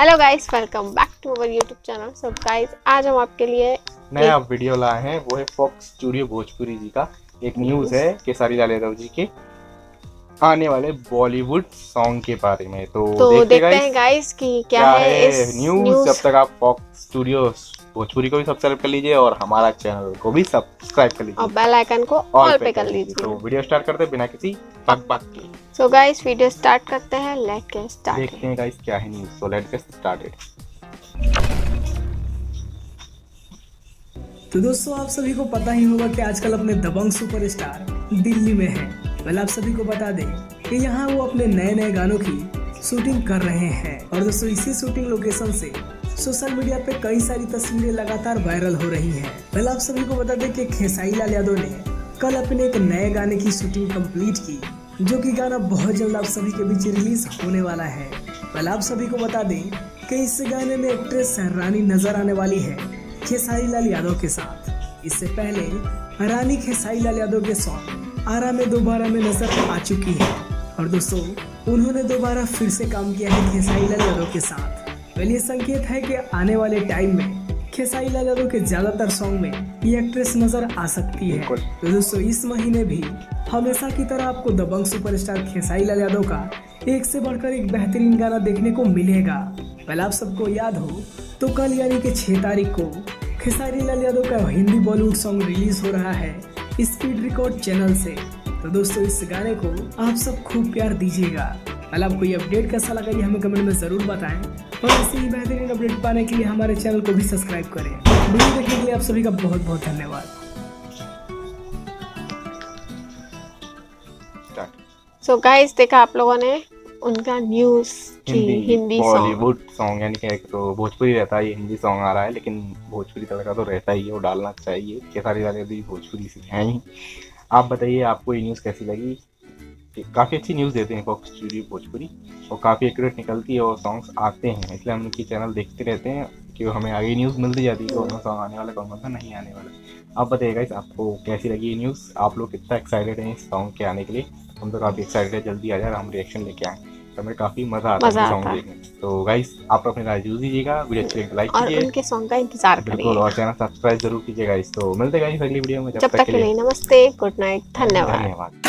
Hello guys, welcome back to our YouTube channel. So guys, आज हम आपके लिए नया वीडियो लाए हैं। वो है फॉक्स स्टूडियो भोजपुरी जी का एक न्यूज़ है केसारी लाल यादव जी के आने वाले बॉलीवुड सॉन्ग के बारे में। तो देखते हैं गाइस कि क्या है इस न्यूज़। जब तक आप फॉक्स स्टूडियो भोजपुरी को भी सब्सक्राइब कर लीजिए और हमारा चैनल को भी सब्सक्राइब कर लीजिए और बेल आइकन को ऑल पे कर लीजिए। तो वीडियो स्टार्ट करते हैं बिना किसी बक के। सो गाइस, वीडियो स्टार्ट करते हैं। Let's get start. देखते हैं गाइस क्या है news. So let's get started. तो दोस्तों, आप सभी को पता ही होगा कि आजकल अपने दबंग सुपरस्टार दिल्ली में हैं। पहले आप सभी को बता दें कि यहाँ वो अपने नए नए गानों की शूटिंग कर रहे हैं। और दोस्तों, इसी शूटिंग लोकेशन से सोशल मीडिया पे कई सारी तस्वीरें लगातार वायरल हो रही हैं। पहले आप सभी को बता दें कि खेसारी लाल यादव ने कल अपने एक नए गाने की शूटिंग कंप्लीट की, जो कि गाना बहुत जल्द आप सभी के बीच रिलीज होने वाला है। पहले आप सभी को बता दें कि इस गाने में एक्ट्रेस रानी नजर आने वाली है खेसारी लाल यादव के साथ। इससे पहले रानी खेसारी लाल यादव के सॉन्ग आरा में दोबारा में नजर आ चुकी है और दोस्तों, उन्होंने दोबारा फिर से काम किया है खेसारी लाल यादव के साथ। ये संकेत है कि आने वाले टाइम में खेसारी लाल यादव के ज्यादातर सॉन्ग में ये एक्ट्रेस नजर आ सकती है। तो दोस्तों, इस महीने भी हमेशा की तरह आपको दबंग सुपरस्टार खेसारी लाल यादव का एक से बढ़कर एक बेहतरीन गाना देखने को मिलेगा। पहले आप सबको याद हो तो कल यानी कि 6 तारीख को खेसारी लाल यादव का हिंदी बॉलीवुड सॉन्ग रिलीज हो रहा है स्पीड रिकॉर्ड चैनल से। तो दोस्तों, इस गाने को आप सब खूब प्यार दीजिएगा। पहले आपको ये अपडेट कैसा लगा ये हमें कमेंट में जरूर बताएं और ऐसे ही बेहतरीन अपडेट पाने के लिए हमारे चैनल को भी सब्सक्राइब करें। वीडियो देखने के लिए आप सभी का बहुत बहुत धन्यवाद। सो गाइस, देखा आप लोगों ने उनका न्यूज़ की हिंदी बॉलीवुड सॉन्ग, यानी कि एक तो भोजपुरी रहता है, ये हिंदी सॉन्ग आ रहा है, लेकिन भोजपुरी तड़का तो रहता ही है, वो डालना चाहिए। खेसारी लाल यादव भोजपुरी से हैं ही। आप बताइए आपको ये न्यूज़ कैसी लगी। काफ़ी अच्छी न्यूज़ देते हैं फॉक्स स्टूडियो भोजपुरी और काफ़ी एक्यूरेट निकलती है और सॉन्ग्स आते हैं, इसलिए हम उनकी चैनल देखते रहते हैं कि हमें आगे न्यूज़ मिलती जाती है कौन सा सॉन्ग आने वाला, कौन सा नहीं आने वाला। आप बताइएगा इस आपको कैसी लगी ये न्यूज़। आप लोग कितना एक्साइटेड हैं इस सॉन्ग के आने के लिए। हम तो काफ़ी एक्साइटेड है, जल्दी आ जाए हम रिएक्शन लेके आएँ। तो हमें काफ़ी मज़ा आता है सॉन्ग देखने। तो गाइस, आप अपने राय यूज़ दीजिएगा, वीडियो अच्छी लगे लाइक कीजिए और उनके सॉन्ग का इंतजार बिल्कुल, और चैनल सब्सक्राइब जरूर कीजिएगा। इस तो मिलते गाइस अगली वीडियो में। जब तक के लिए नमस्ते, गुड नाइट, धन्यवाद।